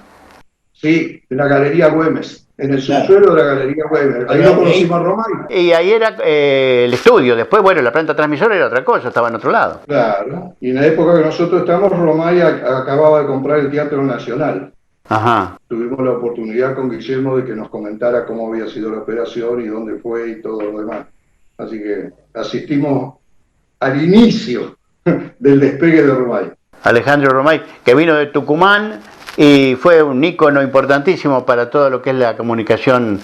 Sí, en la Galería Güemes, en el subsuelo de la Galería Güemes. Ahí lo conocimos a Romay. Y ahí era el estudio, después, bueno, la planta transmisora era otra cosa, estaba en otro lado. Claro, y en la época que nosotros estábamos, Romay acababa de comprar el Teatro Nacional. Ajá. Tuvimos la oportunidad con Guillermo de que nos comentara cómo había sido la operación y dónde fue y todo lo demás. Así que asistimos al inicio del despegue de Romay. Alejandro Romay, que vino de Tucumán y fue un ícono importantísimo para todo lo que es la comunicación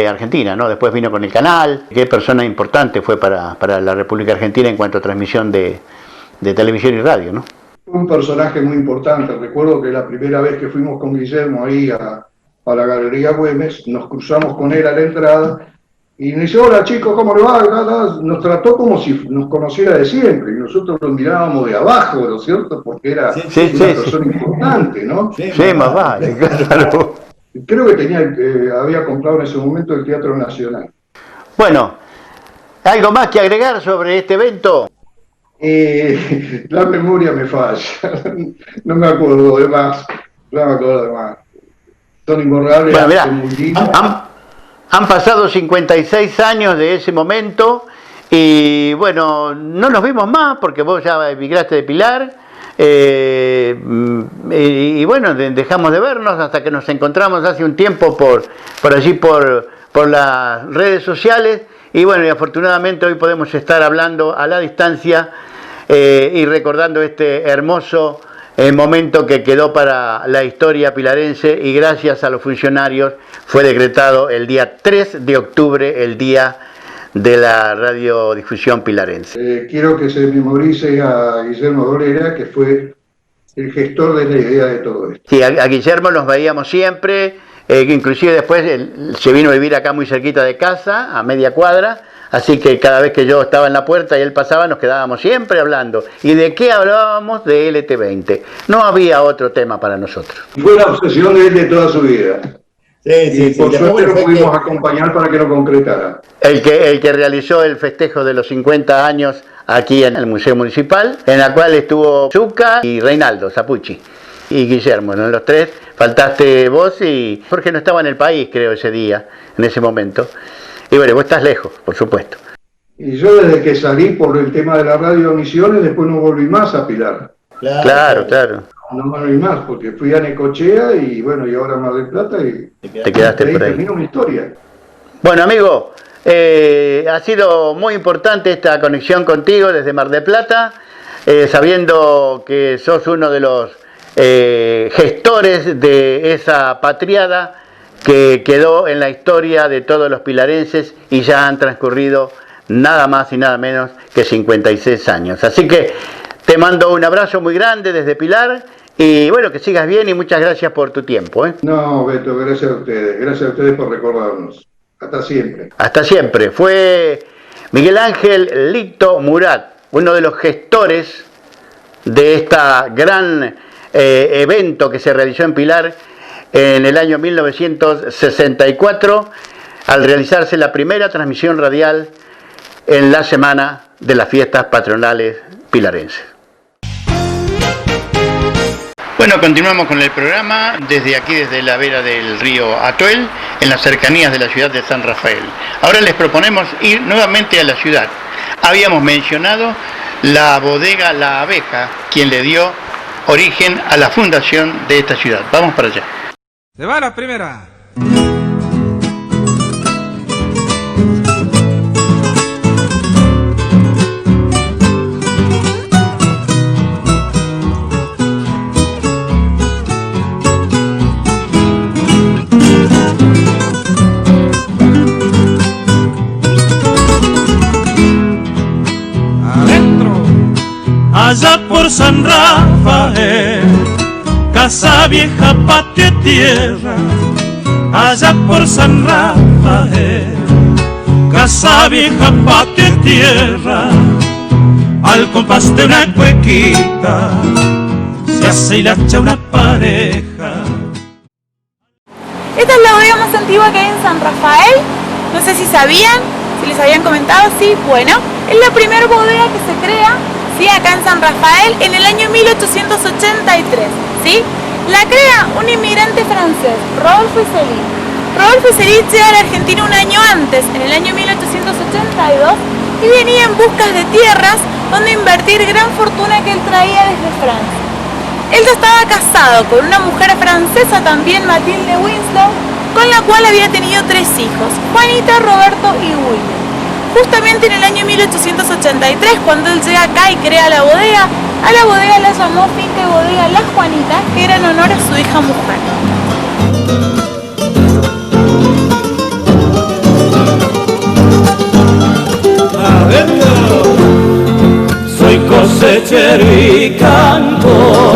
argentina, ¿no? Después vino con el canal, qué persona importante fue para la República Argentina en cuanto a transmisión de televisión y radio, ¿no? Un personaje muy importante. Recuerdo que la primera vez que fuimos con Guillermo ahí a la Galería Güemes, nos cruzamos con él a la entrada y nos dice, hola chicos, ¿cómo le va? Nos trató como si nos conociera de siempre y nosotros lo mirábamos de abajo, ¿no es cierto? Porque era una persona importante, ¿no? Sí, más vale, claro. Creo que había comprado en ese momento el Teatro Nacional. Bueno, ¿algo más que agregar sobre este evento? La memoria me falla, no me acuerdo de más, Son imborrables. Bueno, mirá, han pasado 56 años de ese momento y bueno, no nos vimos más porque vos ya emigraste de Pilar y bueno, dejamos de vernos hasta que nos encontramos hace un tiempo por allí por las redes sociales y bueno, y afortunadamente hoy podemos estar hablando a la distancia y recordando este hermoso momento que quedó para la historia pilarense y gracias a los funcionarios fue decretado el día 3 de octubre, el día de la radiodifusión pilarense. Quiero que se memorice a Guillermo Dolera, que fue el gestor de la idea de todo esto. Sí, a Guillermo nos veíamos siempre, inclusive después se vino a vivir acá muy cerquita de casa, a media cuadra. Así que cada vez que yo estaba en la puerta y él pasaba, nos quedábamos siempre hablando. ¿Y de qué hablábamos? De LT20. No había otro tema para nosotros. Fue la obsesión de él de toda su vida. Sí. Por suerte lo pudimos acompañar para que lo concretara. El que realizó el festejo de los 50 años aquí en el Museo Municipal, en la cual estuvo Zucca y Reinaldo Zapucci. Y Guillermo, ¿no? Los tres, faltaste vos y Jorge no estaba en el país, creo, ese día, en ese momento. Y bueno, vos estás lejos, por supuesto. Y yo desde que salí por el tema de la radio Misiones, después no volví más a Pilar. Claro. No volví más, porque fui a Necochea y bueno, y ahora a Mar del Plata y te quedaste por ahí. Terminó mi historia. Bueno, amigo, ha sido muy importante esta conexión contigo desde Mar del Plata, sabiendo que sos uno de los gestores de esa patriada que quedó en la historia de todos los pilarenses y ya han transcurrido nada más y nada menos que 56 años. Así que te mando un abrazo muy grande desde Pilar y bueno, que sigas bien y muchas gracias por tu tiempo. No, Beto, gracias a ustedes por recordarnos. Hasta siempre. Hasta siempre. Fue Miguel Ángel Lito Murat, uno de los gestores de esta gran evento que se realizó en Pilar en el año 1964, al realizarse la primera transmisión radial en la semana de las fiestas patronales pilarenses. Bueno, continuamos con el programa desde aquí, desde la vera del río Atuel, en las cercanías de la ciudad de San Rafael. Ahora les proponemos ir nuevamente a la ciudad. Habíamos mencionado la bodega La Abeja, quien le dio origen a la fundación de esta ciudad. Vamos para allá. Se va la primera. Allá por San Rafael, casa vieja, patio y tierra. Allá por San Rafael, casa vieja, patio y tierra. Al compás de una cuequita se hace y la hacha una pareja. Esta es la bodega más antigua que hay en San Rafael. No sé si sabían, si les habían comentado, sí, bueno. Es la primera bodega que se crea, ¿sí?, acá en San Rafael en el año 1883, ¿sí? La crea un inmigrante francés, Rodolphe Isserlin. Rodolphe Isserlin llega a la Argentina un año antes, en el año 1882, y venía en busca de tierras donde invertir gran fortuna que él traía desde Francia. Él ya estaba casado con una mujer francesa, también Mathilde Winslow, con la cual había tenido 3 hijos, Juanita, Roberto y William. Justamente en el año 1883, cuando él llega acá y crea la bodega, a la bodega la llamó Finca y Bodega La Juanita, que era en honor a su hija mujer. Soy cosechero y cantor,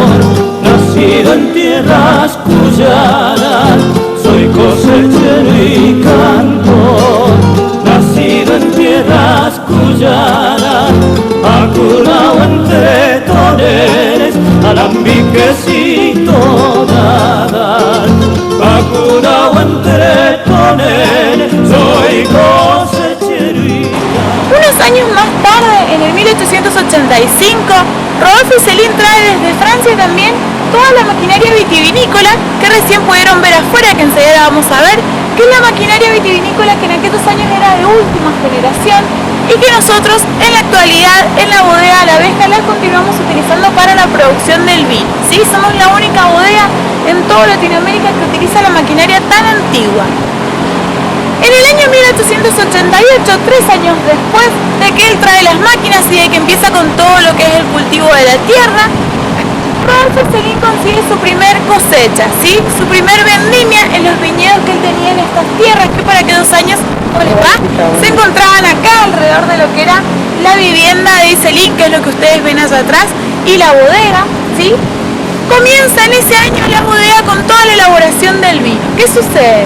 nacido en tierras cuyanas. Soy cosechero y cantor, nacido en tierras cuyanas, acunado entre toneles, alambiques y tonadas. Acunado entre toneles, soy cosechero y cantor. Unos años más tarde, en el 1885, Rodolphe Isserlin trae desde Francia también toda la maquinaria vitivinícola que recién pudieron ver afuera, que enseguida vamos a ver, que es la maquinaria vitivinícola que en aquellos años era de última generación y que nosotros en la actualidad en la bodega La Abeja la continuamos utilizando para la producción del vino, ¿sí? Somos la única bodega en toda Latinoamérica que utiliza la maquinaria tan antigua. En el año 1888, 3 años después de que él trae las máquinas y de que empieza con todo lo que es el cultivo de la tierra, Rodolphe Isserlin consigue su primer cosecha, ¿sí? Su primer vendimia en los viñedos que él tenía en estas tierras, que para aquellos años, ¿cómo les va?, se encontraban acá alrededor de lo que era la vivienda de Isserlin, que es lo que ustedes ven allá atrás, y la bodega, ¿sí? Comienza en ese año la bodega con toda la elaboración del vino. ¿Qué sucede?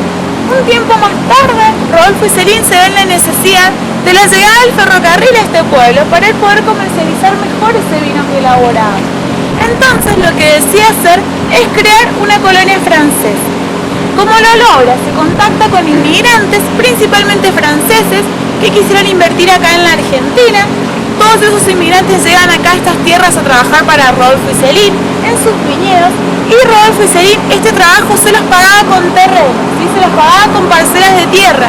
Un tiempo más tarde, Rodolphe Isserlin se ve en la necesidad de la llegada del ferrocarril a este pueblo para él poder comercializar mejor ese vino que elaboraba. Entonces lo que decide hacer es crear una colonia francesa. Como lo logra, se contacta con inmigrantes, principalmente franceses, que quisieron invertir acá en la Argentina. Todos esos inmigrantes llegan acá a estas tierras a trabajar para Rodolphe Isserlin en sus viñedos, y Rodolphe Isserlin este trabajo se los pagaba con terrenos, ¿sí? Se los pagaba con parcelas de tierra,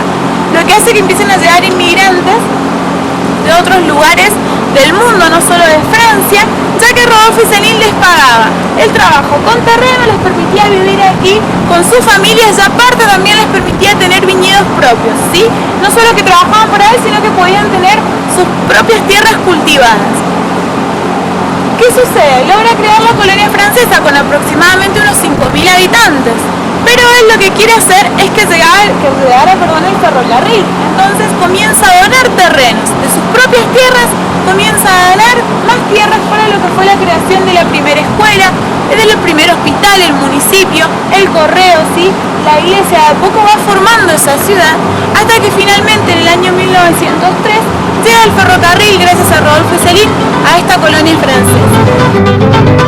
lo que hace que empiecen a llegar inmigrantes de otros lugares del mundo, no solo de Francia, ya que Rodolfo Céline les pagaba el trabajo con terreno, les permitía vivir aquí con sus familias y aparte también les permitía tener viñedos propios, ¿sí? No solo que trabajaban para él, sino que podían tener sus propias tierras cultivadas. ¿Qué sucede? Logra crear la colonia francesa con aproximadamente unos 5.000 habitantes, pero él lo que quiere hacer es que llegara el ferrocarril. Entonces comienza a donar terrenos de sus propias tierras, comienza a donar más tierras para lo que fue la creación de la primera escuela, del primer hospital, el municipio, el correo, ¿sí? La iglesia de a poco va formando esa ciudad hasta que finalmente en el año 1903 llega el ferrocarril gracias a Rodolfo Céline a esta colonia francesa.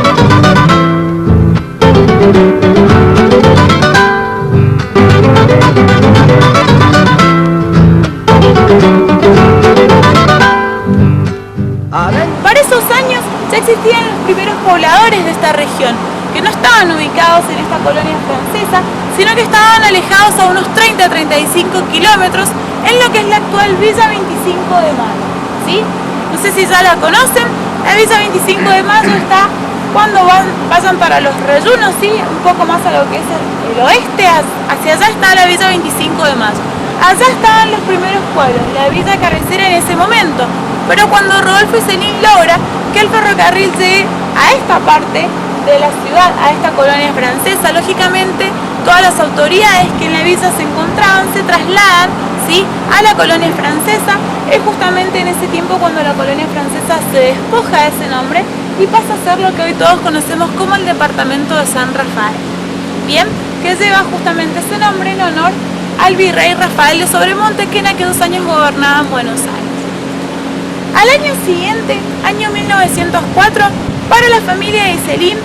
Para esos años ya existían los primeros pobladores de esta región, que no estaban ubicados en esta colonia francesa, sino que estaban alejados a unos 30-35 kilómetros en lo que es la actual Villa 25 de Mayo, ¿sí? No sé si ya la conocen, la Villa 25 de Mayo está cuando vayan para los Reyunos, ¿sí? Un poco más a lo que es el oeste, hacia allá está la Villa 25 de Mayo. Allá estaban los primeros pueblos, la Villa Carnicera en ese momento, pero cuando Rodolfo Céline logra que el ferrocarril llegue a esta parte de la ciudad, a esta colonia francesa, lógicamente todas las autoridades que en la villa se encontraban se trasladan, ¿sí?, a la colonia francesa. Es justamente en ese tiempo cuando la colonia francesa se despoja de ese nombre y pasa a ser lo que hoy todos conocemos como el departamento de San Rafael. Bien, que lleva justamente ese nombre en honor al virrey Rafael de Sobremonte, que en aquellos años gobernaba en Buenos Aires. Al año siguiente, año 1904, para la familia de Céline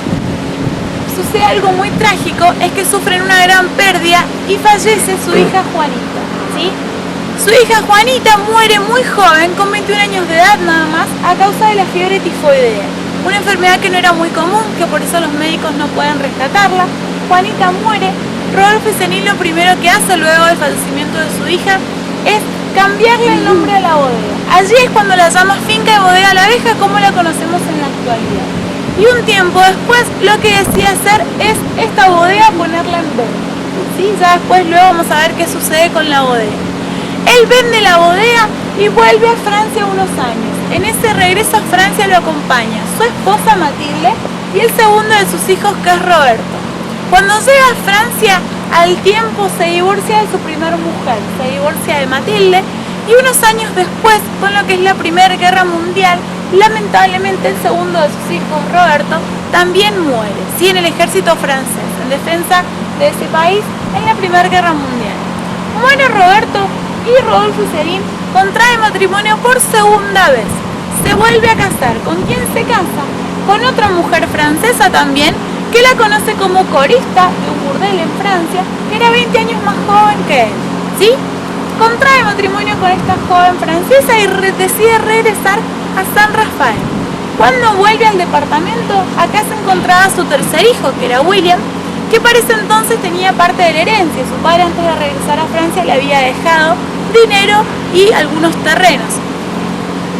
sucede algo muy trágico, es que sufren una gran pérdida y fallece su hija Juanita, ¿sí? Su hija Juanita muere muy joven, con 21 años de edad nada más, a causa de la fiebre tifoidea, una enfermedad que no era muy común, que por eso los médicos no pueden rescatarla. Juanita muere. Rodolfo Céline lo primero que hace luego del fallecimiento de su hija es cambiarle el nombre a la bodega. Allí es cuando la llama Finca de Bodega La Abeja, como la conocemos en la actualidad. Y un tiempo después lo que decide hacer es esta bodega ponerla en venta, ¿sí? Ya después luego vamos a ver qué sucede con la bodega. Él vende la bodega y vuelve a Francia unos años. En ese regreso a Francia lo acompaña su esposa Matilde y el segundo de sus hijos, que es Roberto. Cuando llega a Francia, al tiempo se divorcia de su primera mujer, se divorcia de Matilde, y unos años después, con lo que es la Primera Guerra Mundial, lamentablemente el segundo de sus hijos, Roberto, también muere, ¿sí?, en el ejército francés, en defensa de ese país en la Primera Guerra Mundial. Muere Roberto y Rodolfo Céline contrae matrimonio por segunda vez. Se vuelve a casar. ¿Con quién se casa? Con otra mujer francesa también, que la conoce como corista de un burdel en Francia, que era 20 años más joven que él, ¿sí? Contrae matrimonio con esta joven francesa y decide regresar a San Rafael. Cuando vuelve al departamento, acá se encontraba su tercer hijo, que era William, que para ese entonces tenía parte de la herencia. Su padre, antes de regresar a Francia, le había dejado dinero y algunos terrenos.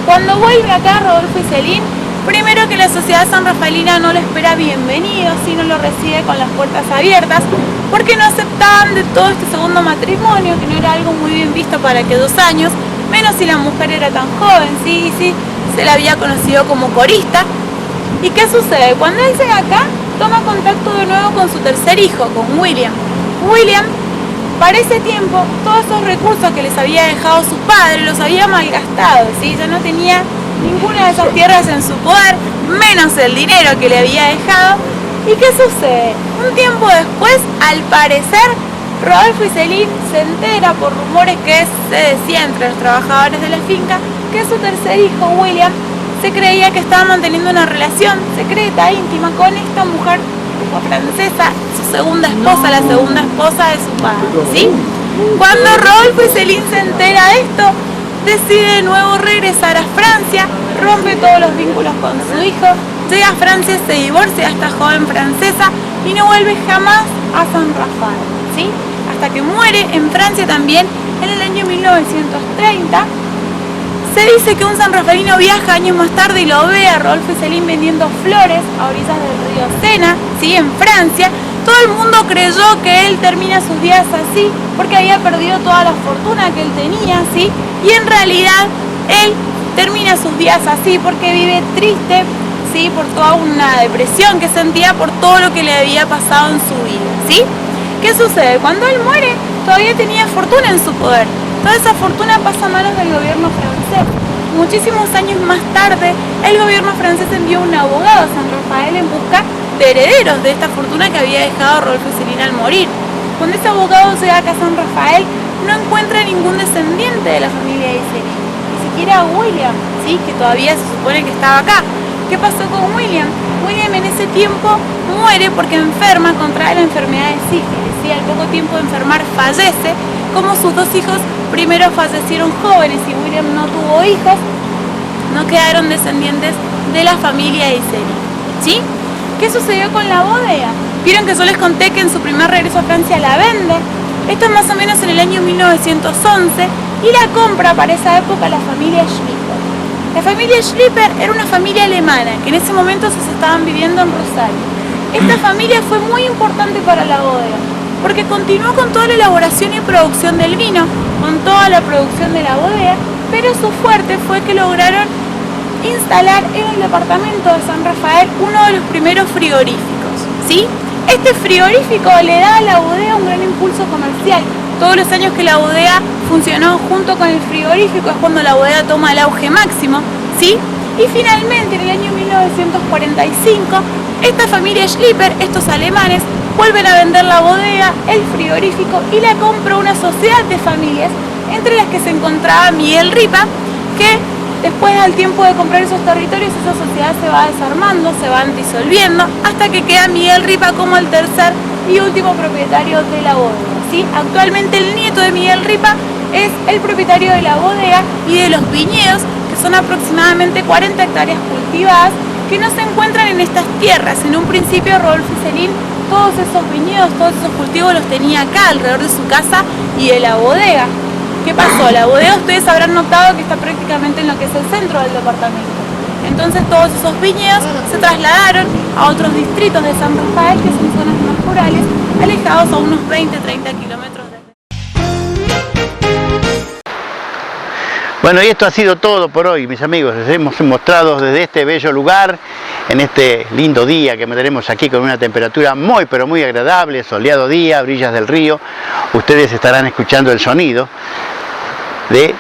Cuando vuelve acá Rodolfo y Céline, primero que la sociedad sanrafaelina no lo espera bienvenido, sino lo recibe con las puertas abiertas, porque no aceptaban de todo este segundo matrimonio, que no era algo muy bien visto para aquellos años, menos si la mujer era tan joven, sí, se la había conocido como corista. ¿Y qué sucede? Cuando él llega acá, toma contacto de nuevo con su tercer hijo, con William. William, para ese tiempo, todos esos recursos que les había dejado su padre, los había malgastado, ¿sí? Ya no tenía ninguna de esas tierras en su poder, menos el dinero que le había dejado. ¿Y qué sucede? Un tiempo después, al parecer, Rodolfo y Céline se entera por rumores que se decía entre los trabajadores de la finca que su tercer hijo, William, se creía que estaba manteniendo una relación secreta, íntima, con esta mujer francesa, su segunda esposa, la segunda esposa de su padre, ¿sí? Cuando Rodolfo y Céline se entera de esto, decide de nuevo regresar a Francia, rompe todos los vínculos con su hijo, llega a Francia, se divorcia de esta joven francesa y no vuelve jamás a San Rafael, ¿sí? Hasta que muere en Francia también en el año 1930, Se dice que un sanrafaelino viaja años más tarde y lo ve a Rodolfo Iselin vendiendo flores a orillas del río Sena, ¿sí? En Francia. Todo el mundo creyó que él termina sus días así porque había perdido toda la fortuna que él tenía, ¿sí? Y en realidad él termina sus días así porque vive triste, ¿sí? Por toda una depresión que sentía por todo lo que le había pasado en su vida, ¿sí? ¿Qué sucede? Cuando él muere todavía tenía fortuna en su poder. Toda esa fortuna pasa a manos del gobierno francés. Muchísimos años más tarde, el gobierno francés envió un abogado a San Rafael en busca de herederos de esta fortuna que había dejado Rodolfo Iselin al morir. Cuando ese abogado llega acá a San Rafael, no encuentra ningún descendiente de la familia de Iselin, ni siquiera William, ¿sí? Que todavía se supone que estaba acá. ¿Qué pasó con William? William en ese tiempo muere porque enferma, contrae la enfermedad de sífilis, ¿sí? Al poco tiempo de enfermar fallece. Como sus dos hijos primero fallecieron jóvenes y William no tuvo hijos, no quedaron descendientes de la familia de Iselin, ¿sí? ¿Qué sucedió con la bodega? Vieron que yo les conté que en su primer regreso a Francia la vende. Esto es más o menos en el año 1911 y la compra para esa época la familia Schlipper. La familia Schlipper era una familia alemana que en ese momento se estaban viviendo en Rosario. Esta familia fue muy importante para la bodega porque continuó con toda la elaboración y producción del vino, con toda la producción de la bodega, pero su fuerte fue que lograron instalar en el departamento de San Rafael uno de los primeros frigoríficos, ¿sí? Este frigorífico le da a la bodega un gran impulso comercial. Todos los años que la bodega funcionó junto con el frigorífico es cuando la bodega toma el auge máximo, ¿sí? Y finalmente en el año 1945 esta familia Schlipper, estos alemanes, vuelven a vender la bodega, el frigorífico y la compra una sociedad de familias, entre las que se encontraba Miguel Ripa, que después al tiempo de comprar esos territorios esa sociedad se va desarmando, se va disolviendo, hasta que queda Miguel Ripa como el tercer y último propietario de la bodega, ¿sí? Actualmente el nieto de Miguel Ripa es el propietario de la bodega y de los viñedos, que son aproximadamente 40 hectáreas cultivadas, que no se encuentran en estas tierras. En un principio Rodolfo Iselin todos esos viñedos, todos esos cultivos los tenía acá, alrededor de su casa y de la bodega. ¿Qué pasó? La bodega, ustedes habrán notado que está prácticamente en lo que es el centro del departamento. Entonces todos esos viñedos se trasladaron a otros distritos de San Rafael, que son zonas más rurales, alejados a unos 20-30 kilómetros de... Bueno, y esto ha sido todo por hoy, mis amigos. Les hemos mostrado desde este bello lugar, en este lindo día que tenemos aquí con una temperatura muy, pero muy agradable, soleado día, orillas del río. Ustedes estarán escuchando el sonido de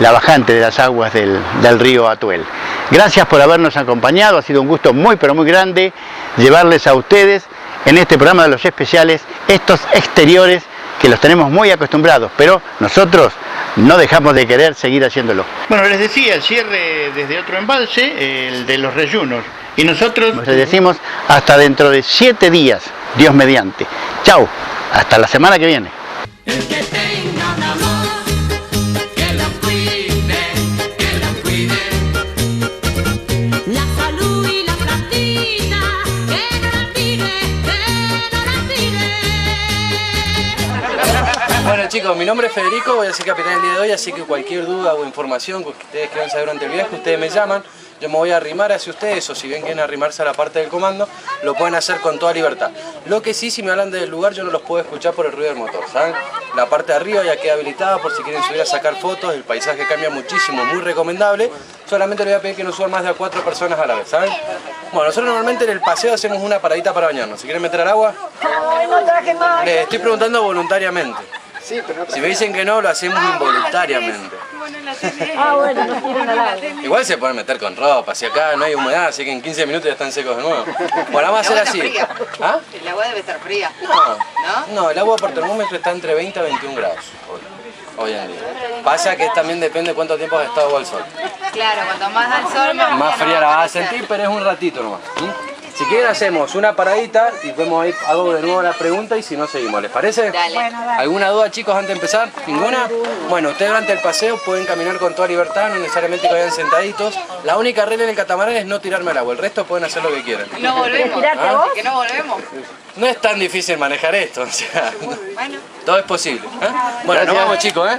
la bajante de las aguas del río Atuel. Gracias por habernos acompañado, ha sido un gusto muy, pero muy grande llevarles a ustedes en este programa de los especiales estos exteriores que los tenemos muy acostumbrados, pero nosotros no dejamos de querer seguir haciéndolo. Bueno, les decía, el cierre desde otro embalse, el de los reyunos, y nosotros les decimos hasta dentro de 7 días, Dios mediante. Chau, hasta la semana que viene. El que tenga un amor, que lo cuide, que lo cuide. La salud y la plantita, que no la tire, que no la tire. Bueno chicos, mi nombre es Federico, voy a ser capitán el día de hoy, así que cualquier duda o información que ustedes quieran saber durante el viaje, ustedes me llaman. Yo me voy a arrimar hacia ustedes, o si bien quieren arrimarse a la parte del comando, lo pueden hacer con toda libertad. Lo que sí, si me hablan del lugar, yo no los puedo escuchar por el ruido del motor, ¿saben? La parte de arriba ya queda habilitada por si quieren subir a sacar fotos, el paisaje cambia muchísimo, muy recomendable. Solamente les voy a pedir que no suban más de a 4 personas a la vez, ¿saben? Bueno, nosotros normalmente en el paseo hacemos una paradita para bañarnos. Si quieren meter al agua, les estoy preguntando voluntariamente. Si me dicen que no, lo hacemos involuntariamente. Ah, bueno, no quieren al agua. Igual se pueden meter con ropa, si acá no hay humedad, así que en 15 minutos ya están secos de nuevo. Bueno, vamos a hacer así. ¿Ah? El agua debe estar fría. No, el agua por termómetro está entre 20 a 21 grados hoy en día. Pasa que también depende de cuánto tiempo has estado al sol. Claro, cuanto más al sol, más fría la vas a sentir, pero es un ratito nomás. Si quieren hacemos una paradita y vemos ahí, hago de nuevo la pregunta y si no seguimos, ¿les parece? Dale. ¿Alguna duda chicos antes de empezar? ¿Ninguna? Bueno, ustedes durante el paseo pueden caminar con toda libertad, no necesariamente que vayan sentaditos. La única regla en el catamarán es no tirarme al agua, el resto pueden hacer lo que quieran. No volvemos. ¿Ah? ¿Que no volvemos? No es tan difícil manejar esto, o sea, Bueno. todo es posible. ¿Eh? Bueno, nos vamos chicos, ¿eh?